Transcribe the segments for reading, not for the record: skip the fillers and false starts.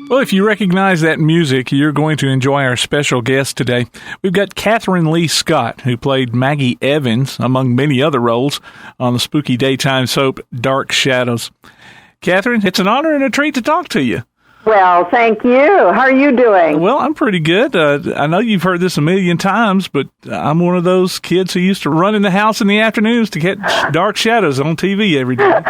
Well, if you recognize that music, you're going to enjoy our special guest today. We've got Kathryn Leigh Scott, who played Maggie Evans, among many other roles, on the spooky daytime soap Dark Shadows. Kathryn, it's an honor and a treat to talk to you. Well, thank you. How are you doing? Well, I'm pretty good. I know you've heard this a million times, but I'm one of those kids who used to run in the house in the afternoons to catch Dark Shadows on TV every day.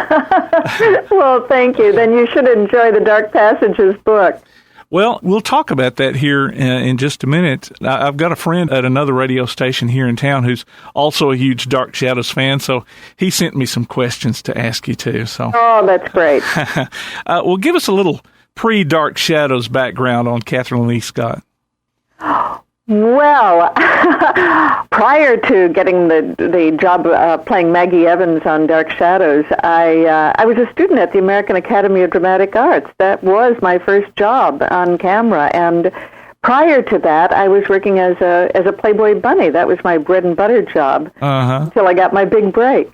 Well, thank you. Then you should enjoy the Dark Passages book. Well, we'll talk about that here in just a minute. I've got a friend at another radio station here in town who's also a huge Dark Shadows fan, so he sent me some questions to ask you too. So, oh, that's great. Well, give us a little pre-Dark Shadows background on Kathryn Leigh Scott. Well, prior to getting the job playing Maggie Evans on Dark Shadows, I was a student at the American Academy of Dramatic Arts. That was my first job on camera, and prior to that, I was working as a Playboy bunny. That was my bread and butter job until I got my big break.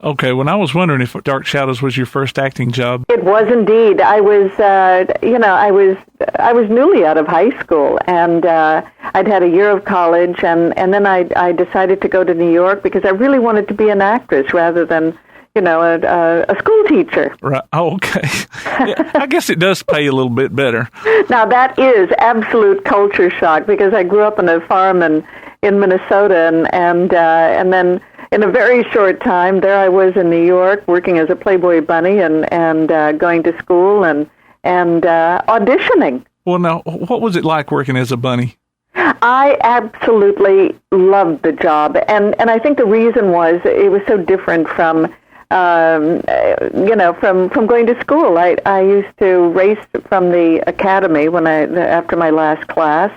Okay, well, I was wondering if Dark Shadows was your first acting job. It was indeed. I was, I was newly out of high school, and I'd had a year of college, and then I decided to go to New York because I really wanted to be an actress rather than, a school teacher. Right. Oh, okay. Yeah, I guess it does pay a little bit better. Now, that is absolute culture shock because I grew up on a farm in Minnesota, and then in a very short time, there I was in New York working as a Playboy bunny and going to school and auditioning. Well, now, what was it like working as a bunny? I absolutely loved the job, and I think the reason was it was so different from from going to school. I used to race from the academy after my last class,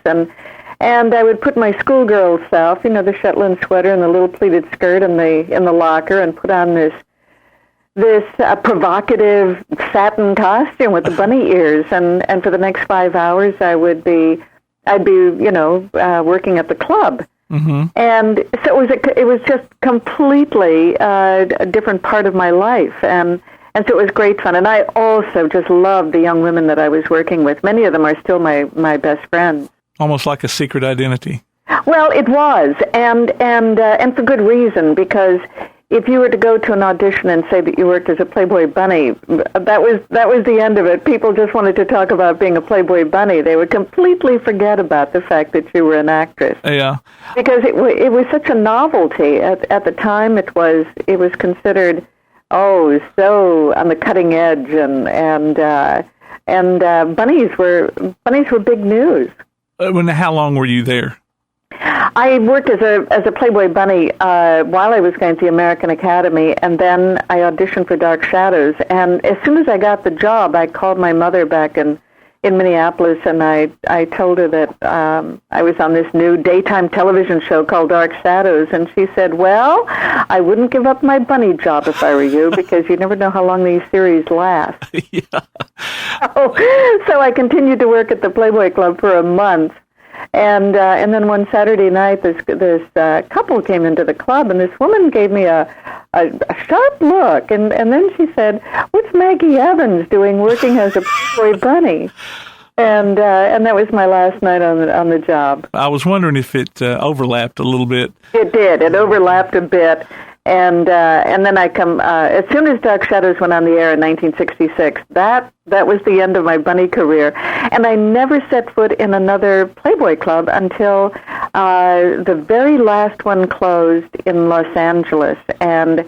and I would put my schoolgirl self, the Shetland sweater and the little pleated skirt in the locker, and put on this provocative satin costume with the bunny ears, and for the next 5 hours I'd be working at the club. Mm-hmm. And so it was just completely a different part of my life, and so it was great fun. And I also just loved the young women that I was working with. Many of them are still my best friends. Almost like a secret identity. Well, it was, and for good reason, because if you were to go to an audition and say that you worked as a Playboy bunny, that was the end of it. People just wanted to talk about being a Playboy bunny. They would completely forget about the fact that you were an actress. Yeah. Because it was such a novelty. At the time, it was considered so on the cutting edge, and bunnies were big news. How long were you there? I worked as a Playboy bunny while I was going to the American Academy, and then I auditioned for Dark Shadows. And as soon as I got the job, I called my mother back in Minneapolis, and I told her that I was on this new daytime television show called Dark Shadows, and she said, well, I wouldn't give up my bunny job if I were you, because you never know how long these series last. Yeah. So I continued to work at the Playboy Club for a month. And then one Saturday night, this couple came into the club, and this woman gave me a sharp look, and then she said, "What's Maggie Evans doing working as a Playboy bunny?" And that was my last night on the job. I was wondering if it overlapped a little bit. It did. It overlapped a bit. And then I come as soon as Dark Shadows went on the air in 1966. That was the end of my bunny career, and I never set foot in another Playboy club until the very last one closed in Los Angeles, and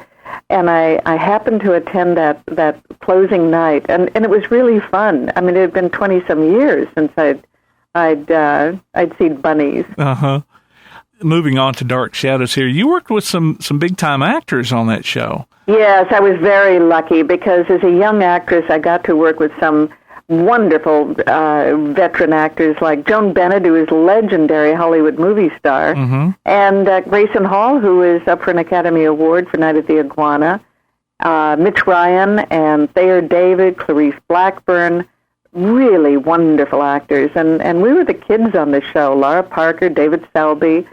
I happened to attend that closing night, and it was really fun. I mean, it had been 20-some years since I'd seen bunnies. Uh-huh. Moving on to Dark Shadows here, you worked with some big-time actors on that show. Yes, I was very lucky because as a young actress, I got to work with some wonderful veteran actors like Joan Bennett, who is a legendary Hollywood movie star, mm-hmm. and Grayson Hall, who is up for an Academy Award for Night at the Iguana, Mitch Ryan and Thayer David, Clarice Blackburn, really wonderful actors. And we were the kids on the show, Laura Parker, David Selby,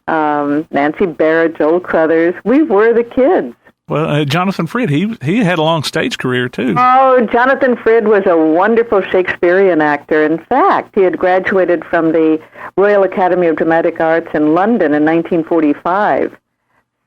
Nancy Barrett, Joel Crothers. We were the kids. Well, Jonathan Frid, he had a long stage career, too. Oh, Jonathan Frid was a wonderful Shakespearean actor. In fact, he had graduated from the Royal Academy of Dramatic Arts in London in 1945.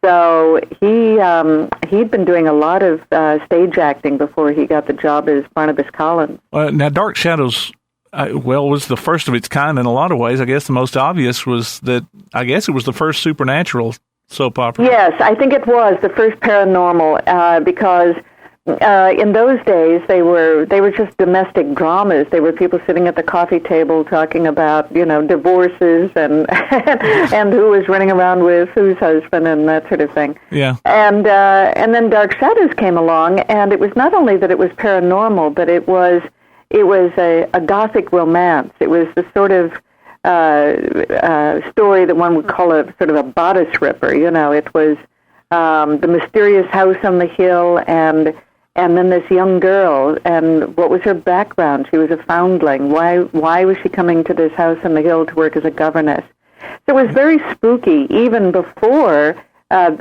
So he'd been doing a lot of stage acting before he got the job as Barnabas Collins. Now, Dark Shadows, was the first of its kind in a lot of ways. I guess the most obvious was that, it was the first supernatural soap opera. Yes, I think it was the first paranormal because in those days they were just domestic dramas. They were people sitting at the coffee table talking about divorces and and who was running around with whose husband and that sort of thing. Yeah. And then Dark Shadows came along, and it was not only that it was paranormal, but it was a gothic romance. It was the sort of story that one would call a sort of a bodice ripper. It was the mysterious house on the hill, and then this young girl, and what was her background? She was a foundling. Why was she coming to this house on the hill to work as a governess? So it was very spooky, even before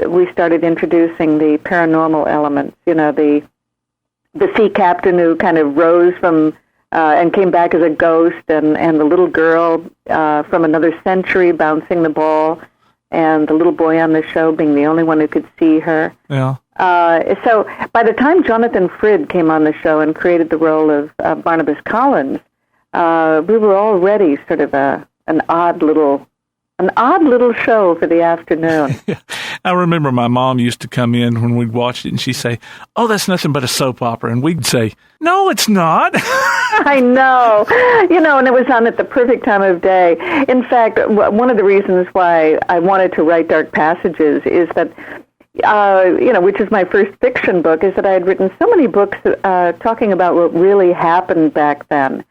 we started introducing the paranormal elements. The sea captain who kind of rose from and came back as a ghost, and the little girl from another century bouncing the ball, and the little boy on the show being the only one who could see her. Yeah. So by the time Jonathan Frid came on the show and created the role of Barnabas Collins, we were already sort of an odd little show for the afternoon. I remember my mom used to come in when we'd watched it, and she'd say, "Oh, that's nothing but a soap opera." And we'd say, "No, it's not." I know. And it was on at the perfect time of day. In fact, one of the reasons why I wanted to write Dark Passages is that, which is my first fiction book, is that I had written so many books talking about what really happened back then.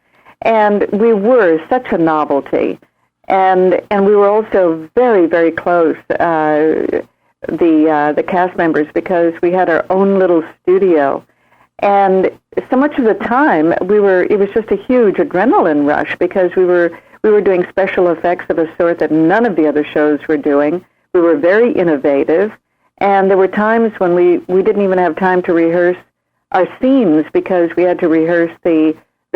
And we were such a novelty. And we were also very, very close, the cast members, because we had our own little studio. And so much of the time it was just a huge adrenaline rush, because we were doing special effects of a sort that none of the other shows were doing. We were very innovative, and there were times when we didn't even have time to rehearse our scenes because we had to rehearse the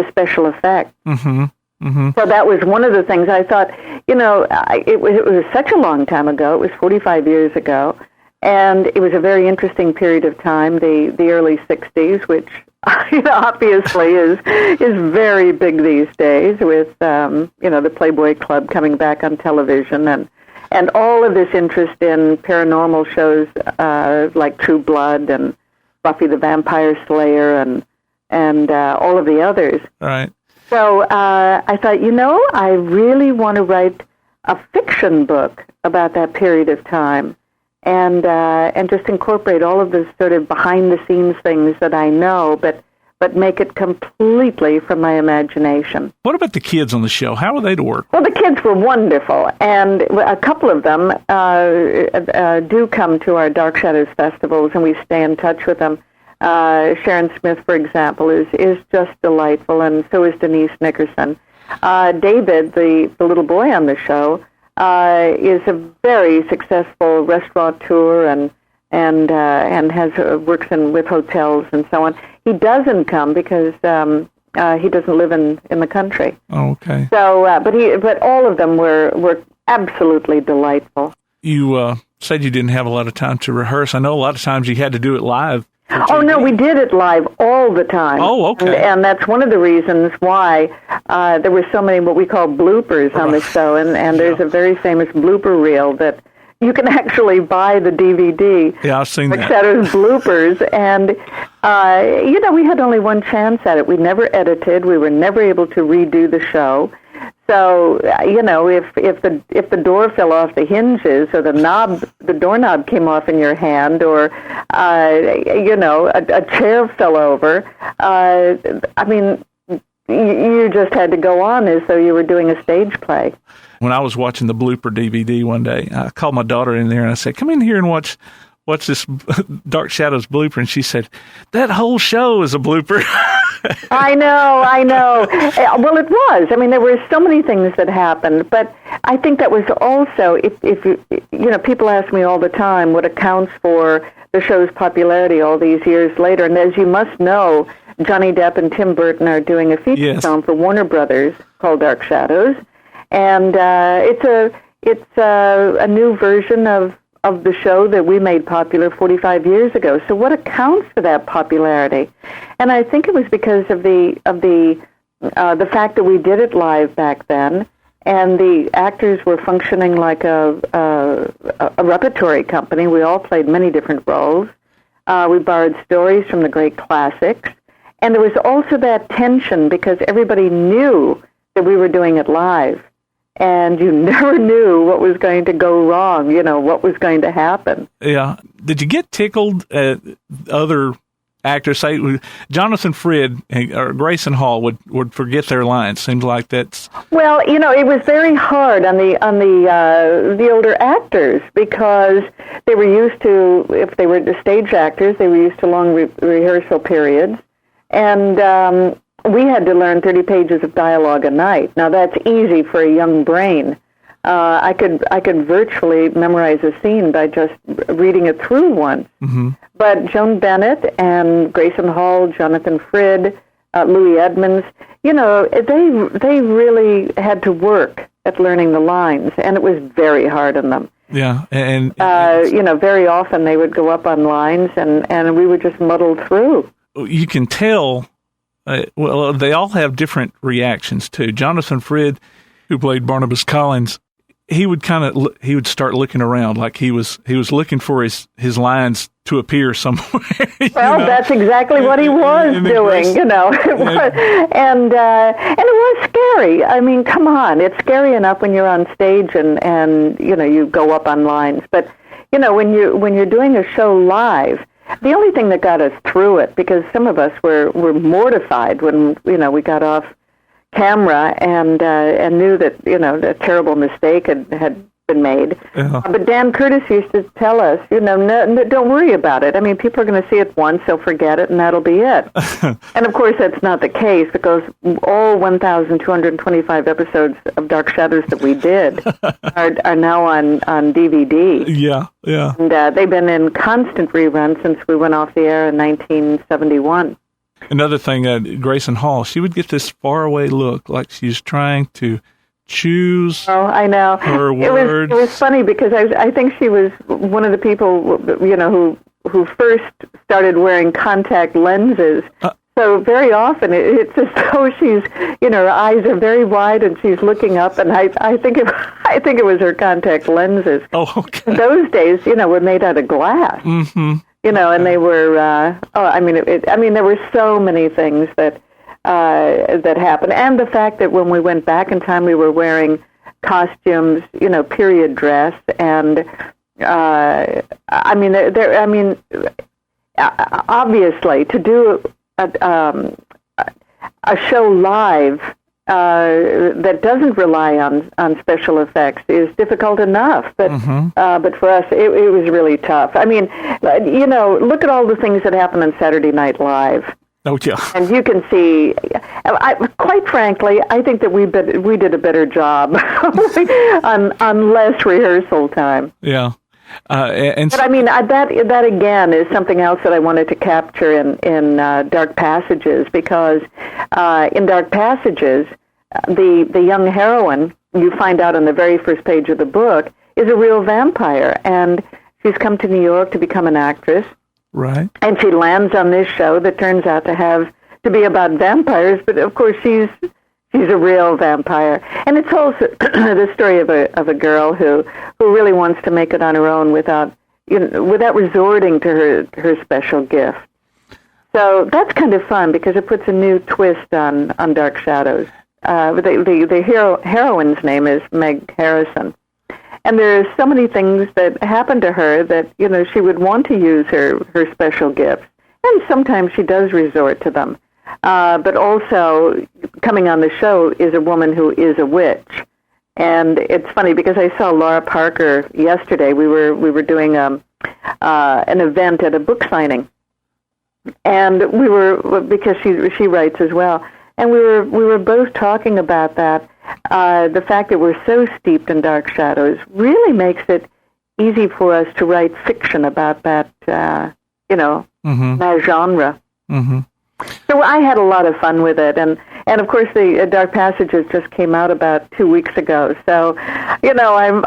special effects. Mm-hmm. Mm-hmm. So that was one of the things I thought, it was such a long time ago. It was 45 years ago. And it was a very interesting period of time, the early 60s, which obviously is very big these days with, the Playboy Club coming back on television and all of this interest in paranormal shows like True Blood and Buffy the Vampire Slayer and all of the others. Right. So I thought, I really want to write a fiction book about that period of time. And just incorporate all of the sort of behind-the-scenes things that I know, but make it completely from my imagination. What about the kids on the show? How were they to work? Well, the kids were wonderful, and a couple of them do come to our Dark Shadows festivals, and we stay in touch with them. Sharon Smith, for example, is just delightful, and so is Denise Nickerson. David, the little boy on the show, is a very successful restaurateur and has works with hotels and so on. He doesn't come because he doesn't live in the country. Oh, okay. So, but all of them were absolutely delightful. You said you didn't have a lot of time to rehearse. I know a lot of times you had to do it live. Oh, no, we did it live all the time. Oh, okay. And that's one of the reasons why there were so many what we call bloopers on the show, and there's a very famous blooper reel that you can actually buy the DVD. Yeah, I've seen that. Shadows bloopers, and, we had only one chance at it. We never edited. We were never able to redo the show. So, if the door fell off the hinges or the doorknob came off in your hand, or a chair fell over, you just had to go on as though you were doing a stage play. When I was watching the blooper DVD one day, I called my daughter in there and I said, "Come in here and watch this Dark Shadows blooper," and she said, "That whole show is a blooper." I know. Well, it was. I mean, there were so many things that happened, but I think that was also, if people ask me all the time what accounts for the show's popularity all these years later, and as you must know, Johnny Depp and Tim Burton are doing a feature film for Warner Brothers called Dark Shadows, and it's a new version of the show that we made popular 45 years ago. So what accounts for that popularity? And I think it was because of the fact that we did it live back then, and the actors were functioning like a repertory company. We all played many different roles. We borrowed stories from the great classics. And there was also that tension because everybody knew that we were doing it live. And you never knew what was going to go wrong, what was going to happen. Yeah. Did you get tickled at other actors? Say, Jonathan Frid or Grayson Hall would forget their lines. Seems like that's... Well, it was very hard on the older actors because they were used to, if they were the stage actors, they were used to long rehearsal periods. And we had to learn 30 pages of dialogue a night. Now, that's easy for a young brain. I could virtually memorize a scene by just reading it through once. Mm-hmm. But Joan Bennett and Grayson Hall, Jonathan Frid, Louis Edmonds, they really had to work at learning the lines, and it was very hard on them. Yeah, and very often they would go up on lines, and we would just muddle through. You can tell. Well, they all have different reactions too. Jonathan Frid, who played Barnabas Collins, he would start looking around like he was looking for his lines to appear somewhere. Well, that's exactly what he was doing, And it was scary. I mean, come on, it's scary enough when you're on stage and you go up on lines, but when you're doing a show live. The only thing that got us through it, because some of us were mortified when we got off camera and knew that a terrible mistake had been made. Uh-huh. But Dan Curtis used to tell us, no, don't worry about it. I mean, people are going to see it once, they'll forget it, and that'll be it. And of course, that's not the case because all 1,225 episodes of Dark Shadows that we did are now on DVD. Yeah. And they've been in constant reruns since we went off the air in 1971. Another thing, Grayson Hall, she would get this faraway look like she's trying to choose I know. her words. It was funny because I think she was one of the people, who first started wearing contact lenses. So very often it's as though she's, her eyes are very wide and she's looking up, and I think it was her contact lenses. Oh, okay. Those days, were made out of glass. Mm-hmm. And they were. There were so many things that happened, and the fact that when we went back in time, we were wearing costumes, period dress, and obviously to do a show live that doesn't rely on special effects is difficult enough, but but for us it was really tough. I mean, look at all the things that happen on Saturday Night Live. Oh yeah, and you can see. Quite frankly, I think that we did a better job on less rehearsal time. Yeah. But I mean, that again is something else that I wanted to capture in Dark Passages, because in Dark Passages, the young heroine, you find out on the very first page of the book, is a real vampire, and she's come to New York to become an actress. Right. And she lands on this show that turns out to be about vampires, but of course she's a real vampire. And it's also the story of a girl who really wants to make it on her own without resorting to her special gift. So that's kind of fun because it puts a new twist on Dark Shadows. The heroine's name is Meg Harrison. And there are so many things that happen to her that, she would want to use her special gifts. And sometimes she does resort to them. But also, coming on the show is a woman who is a witch. And it's funny because I saw Laura Parker yesterday. We were doing an event at a book signing. And we were, because she writes as well, and we were both talking about that. The fact that we're so steeped in dark shadows really makes it easy for us to write fiction about that, that genre. Mm-hmm. So I had a lot of fun with it, and of course the Dark Passages just came out about 2 weeks ago. So, I'm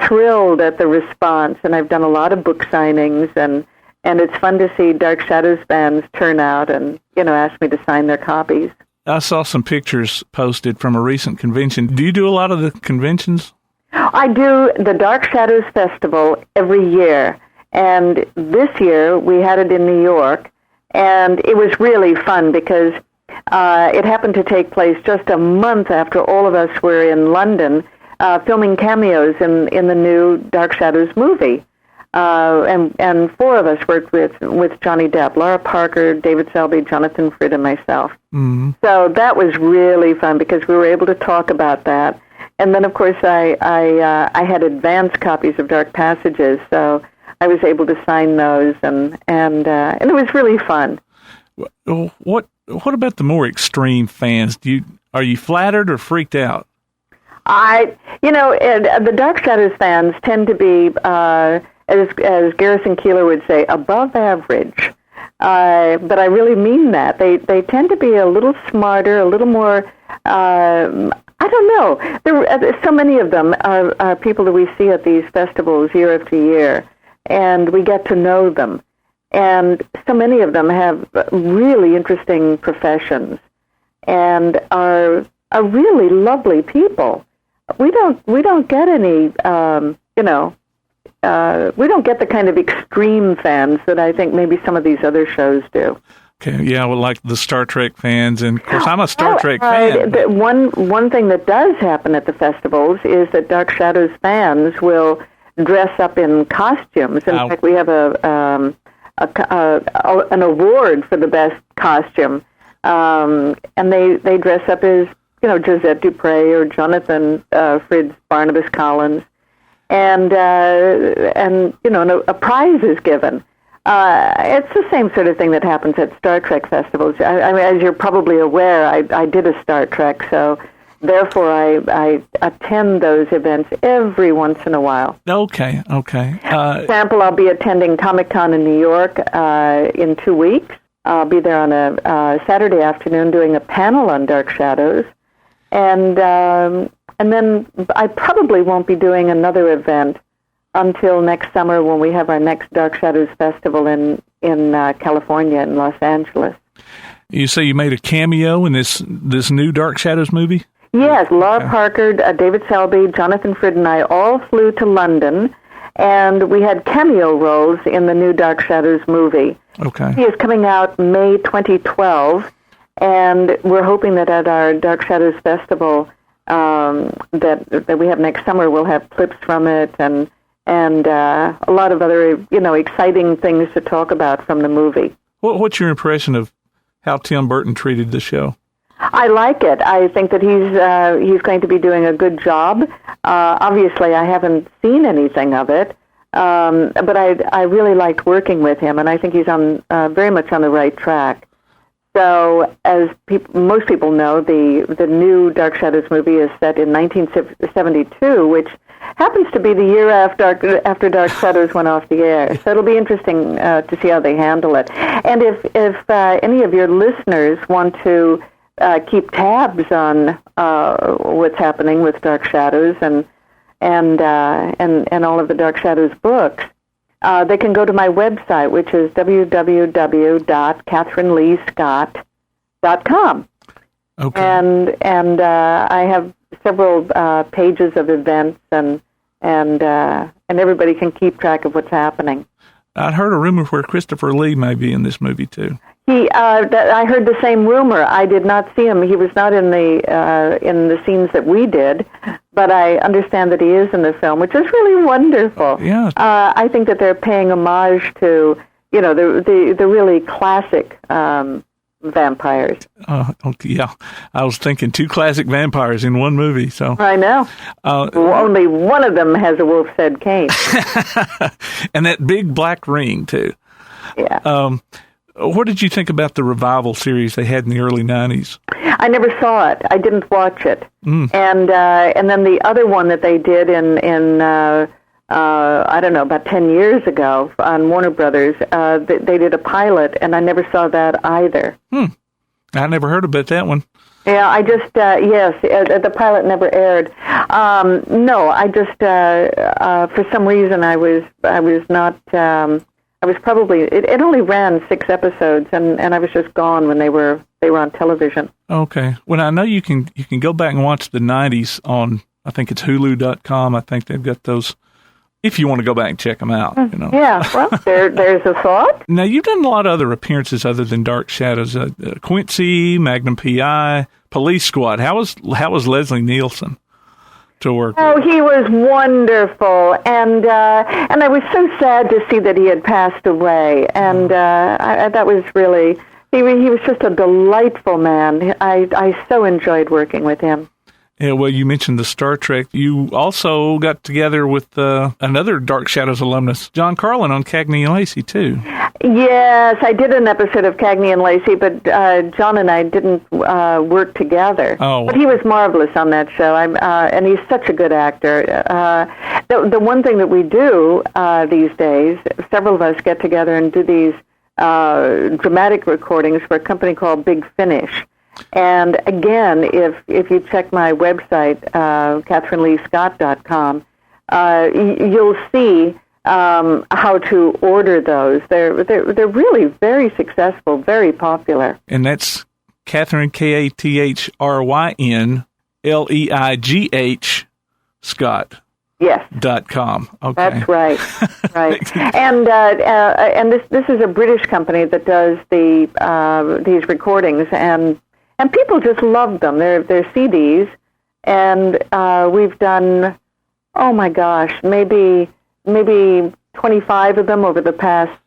thrilled at the response, and I've done a lot of book signings, and it's fun to see Dark Shadows fans turn out and ask me to sign their copies. I saw some pictures posted from a recent convention. Do you do a lot of the conventions? I do the Dark Shadows Festival every year, and this year we had it in New York. And it was really fun because it happened to take place just a month after all of us were in London filming cameos in the new Dark Shadows movie. And four of us worked with Johnny Depp: Laura Parker, David Selby, Jonathan Frid, and myself. Mm-hmm. So that was really fun because we were able to talk about that. And then, of course, I had advance copies of Dark Passages, so I was able to sign those, and it was really fun. What about the more extreme fans? Are you flattered or freaked out? The Dark Shadows fans tend to be, as Garrison Keillor would say, above average. But I really mean that. They tend to be a little smarter, a little more. I don't know. So many of them are people that we see at these festivals year after year. And we get to know them. And so many of them have really interesting professions and are really lovely people. We don't get any, we don't get the kind of extreme fans that I think maybe some of these other shows do. Okay, yeah, well, like the Star Trek fans, and of course I'm a Star Trek fan. One thing that does happen at the festivals is that Dark Shadows fans will dress up in costumes. In fact, we have an award for the best costume, and they dress up as Josette Dupre or Jonathan Frid's Barnabas Collins, and a prize is given. It's the same sort of thing that happens at Star Trek festivals. I mean, as you're probably aware, I did a Star Trek, so. Therefore, I attend those events every once in a while. Okay. For example, I'll be attending Comic-Con in New York in 2 weeks. I'll be there on a Saturday afternoon doing a panel on Dark Shadows. And then I probably won't be doing another event until next summer when we have our next Dark Shadows Festival in California, in Los Angeles. You say you made a cameo in this new Dark Shadows movie? Yes, Laura Parker, David Selby, Jonathan Frid, and I all flew to London, and we had cameo roles in the new Dark Shadows movie. Okay. He is coming out May 2012, and we're hoping that at our Dark Shadows Festival that we have next summer, we'll have clips from it and a lot of other exciting things to talk about from the movie. What's your impression of how Tim Burton treated the show? I like it. I think that he's going to be doing a good job. Obviously, I haven't seen anything of it, but I really liked working with him, and I think he's on very much on the right track. So, as most people know, the new Dark Shadows movie is set in 1972, which happens to be the year after Dark Shadows went off the air. So it'll be interesting to see how they handle it. And if any of your listeners want to keep tabs on what's happening with Dark Shadows and all of the Dark Shadows books, they can go to my website, which is www.kathrynleescott.com. Okay. And I have several pages of events, and everybody can keep track of what's happening. I'd heard a rumor where Christopher Leigh may be in this movie too. I heard the same rumor. I did not see him. He was not in the scenes that we did, but I understand that he is in the film, which is really wonderful. Yeah. I think that they're paying homage to the really classic vampires. Okay, yeah. I was thinking two classic vampires in one movie. So I know. Only one of them has a wolf's head cane. And that big black ring, too. Yeah. What did you think about the revival series they had in the early 90s? I never saw it. I didn't watch it. And then the other one that they did in I don't know, about 10 years ago on Warner Brothers, they did a pilot, and I never saw that either. I never heard about that one. Yeah, I just, yes, the pilot never aired. No, I just, for some reason I was not, I was probably, it only ran 6 episodes, and I was just gone when they were on television. Okay. Well, I know you can go back and watch the 90s on, I think it's Hulu.com. I think they've got those, if you want to go back and check them out. You know. Yeah, well, there's a thought. Now, you've done a lot of other appearances other than Dark Shadows. Quincy, Magnum P.I., Police Squad. How was Leslie Nielsen to work with? Oh, he was wonderful, and I was so sad to see that he had passed away, and that was really, he was just a delightful man. I so enjoyed working with him. Yeah, well, you mentioned the Star Trek. You also got together with another Dark Shadows alumnus, John Carlin, on Cagney and Lacey, too. Yes, I did an episode of Cagney and Lacey, but John and I didn't work together. Oh. But he was marvelous on that show, and he's such a good actor. The one thing that we do these days, several of us get together and do these dramatic recordings for a company called Big Finish. And again, if you check my website, KathrynLeeScott.com, you'll see how to order those. They're really very successful, very popular. And that's Kathryn, Kathryn, Leigh Scott. Yes. .com. Okay. That's right. Right. And this is a British company that does these recordings, and people just love them. They're CDs, and we've done, oh my gosh, maybe 25 of them over the past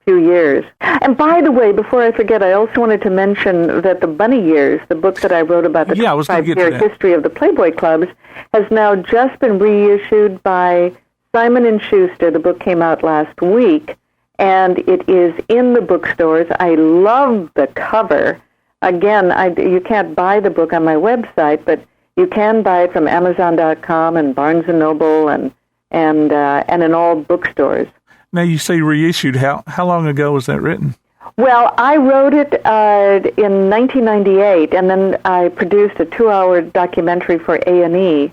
few years. And by the way, before I forget, I also wanted to mention that the Bunny Years, the book that I wrote about the 25-year history of the Playboy clubs, has now just been reissued by Simon & Schuster. The book came out last week, and it is in the bookstores. I love the cover. Again, you can't buy the book on my website, but you can buy it from Amazon.com and Barnes & Noble and in all bookstores. Now, you say reissued. How long ago was that written? Well, I wrote it in 1998, and then I produced a 2-hour documentary for A&E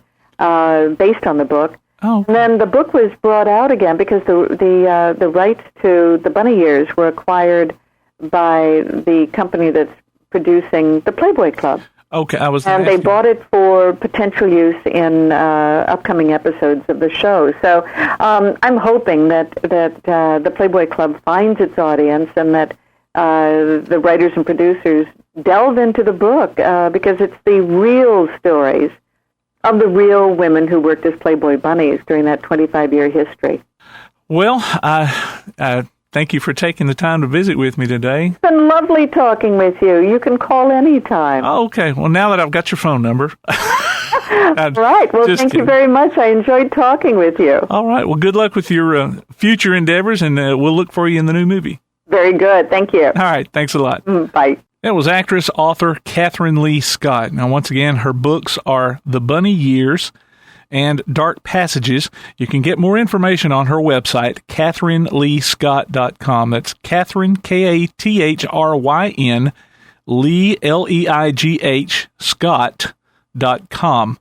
based on the book. Oh. And then the book was brought out again because the rights to the Bunny Years were acquired by the company that's producing the Playboy Club. Okay, and they bought it for potential use in upcoming episodes of the show. So I'm hoping that the Playboy Club finds its audience, and that the writers and producers delve into the book because it's the real stories of the real women who worked as Playboy bunnies during that 25-year history. Well, thank you for taking the time to visit with me today. It's been lovely talking with you. You can call anytime. Oh, okay. Well, now that I've got your phone number. Right. Well, thank you very much. I enjoyed talking with you. All right. Well, good luck with your future endeavors, and we'll look for you in the new movie. Very good. Thank you. All right. Thanks a lot. Bye. That was actress, author Kathryn Leigh Scott. Now, once again, her books are The Bunny Years and Dark Passages. You can get more information on her website, KathrynLeeScott.com. That's Kathryn, Kathryn, Leigh, Leigh, Scott.com.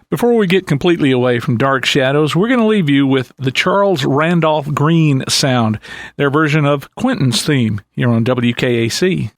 Before we get completely away from Dark Shadows, we're going to leave you with the Charles Randolph Green Sound, their version of Quentin's theme here on WKAC.